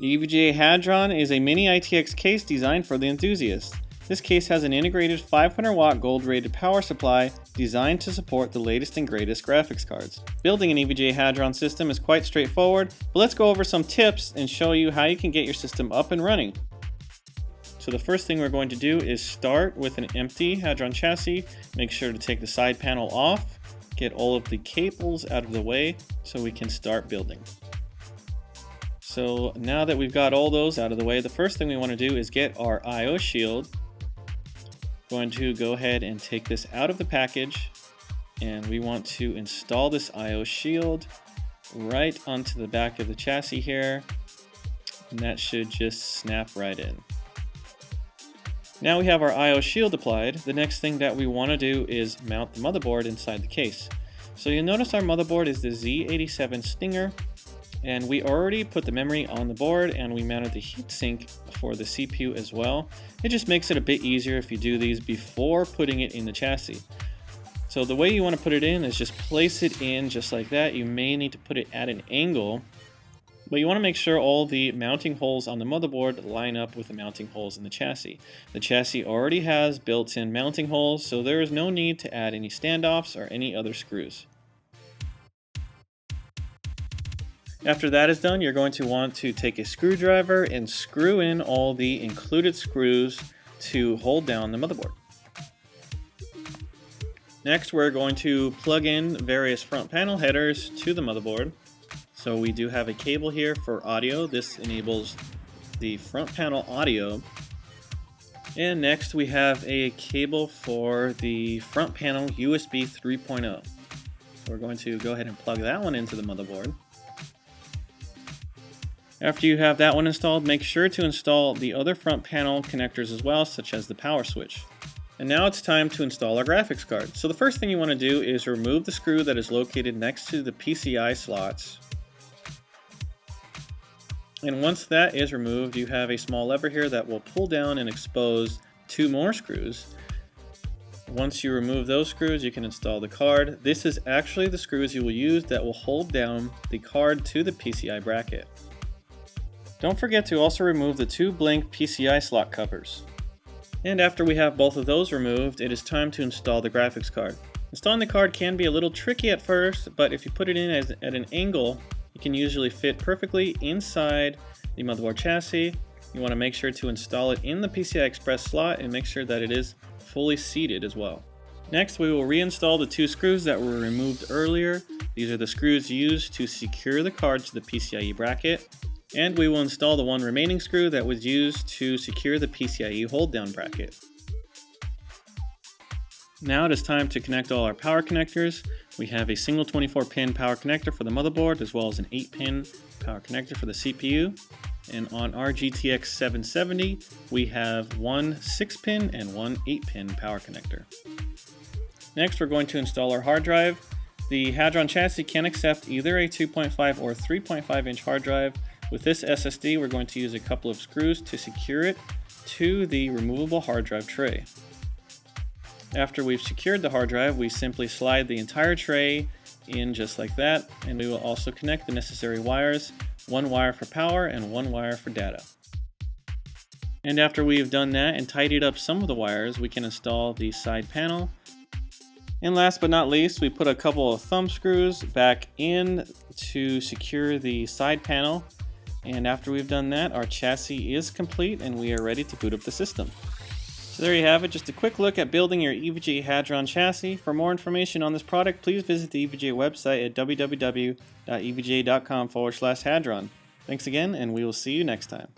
The EVGA Hadron is a mini ITX case designed for the enthusiast. This case has an integrated 500 watt gold rated power supply designed to support the latest and greatest graphics cards. Building an EVGA Hadron system is quite straightforward, but let's go over some tips and show you how you can get your system up and running. So the first thing we're going to do is start with an empty Hadron chassis. Make sure to take the side panel off, get all of the cables out of the way so we can start building. So now that we've got all those out of the way, the first thing we want to do is get our I/O shield. Going to go ahead and take this out of the package, and we want to install this I/O shield right onto the back of the chassis here, and that should just snap right in. Now we have our I/O shield applied. The next thing that we want to do is mount the motherboard inside the case. So you'll notice our motherboard is the Z87 Stinger, and we already put the memory on the board and we mounted the heatsink for the CPU as well. It just makes it a bit easier if you do these before putting it in the chassis. So the way you want to put it in is just place it in just like that. You may need to put it at an angle, but you want to make sure all the mounting holes on the motherboard line up with the mounting holes in the chassis. The chassis already has built-in mounting holes, so there is no need to add any standoffs or any other screws. After that is done, you're going to want to take a screwdriver and screw in all the included screws to hold down the motherboard. Next, we're going to plug in various front panel headers to the motherboard. So we do have a cable here for audio. This enables the front panel audio. And next we have a cable for the front panel USB 3.0. So we're going to go ahead and plug that one into the motherboard. After you have that one installed, make sure to install the other front panel connectors as well, such as the power switch. And now it's time to install our graphics card. So the first thing you want to do is remove the screw that is located next to the PCI slots. And once that is removed, you have a small lever here that will pull down and expose two more screws. Once you remove those screws, you can install the card. This is actually the screws you will use that will hold down the card to the PCI bracket. Don't forget to also remove the two blank PCI slot covers. And after we have both of those removed, it is time to install the graphics card. Installing the card can be a little tricky at first, but if you put it in at an angle, it can usually fit perfectly inside the motherboard chassis. You want to make sure to install it in the PCI Express slot and make sure that it is fully seated as well. Next, we will reinstall the two screws that were removed earlier. These are the screws used to secure the card to the PCIe bracket. And we will install the one remaining screw that was used to secure the PCIe hold-down bracket. Now it is time to connect all our power connectors. We have a single 24-pin power connector for the motherboard, as well as an 8-pin power connector for the CPU. And on our GTX 770, we have one 6-pin and one 8-pin power connector. Next, we're going to install our hard drive. The Hadron chassis can accept either a 2.5 or 3.5 inch hard drive. With this SSD, we're going to use a couple of screws to secure it to the removable hard drive tray. After we've secured the hard drive, we simply slide the entire tray in just like that, and we will also connect the necessary wires, one wire for power and one wire for data. And after we've done that and tidied up some of the wires, we can install the side panel. And last but not least, we put a couple of thumb screws back in to secure the side panel. And after we've done that, our chassis is complete and we are ready to boot up the system. So there you have it, just a quick look at building your EVGA Hadron chassis. For more information on this product, please visit the EVGA website at www.evga.com/Hadron. Thanks again, and we will see you next time.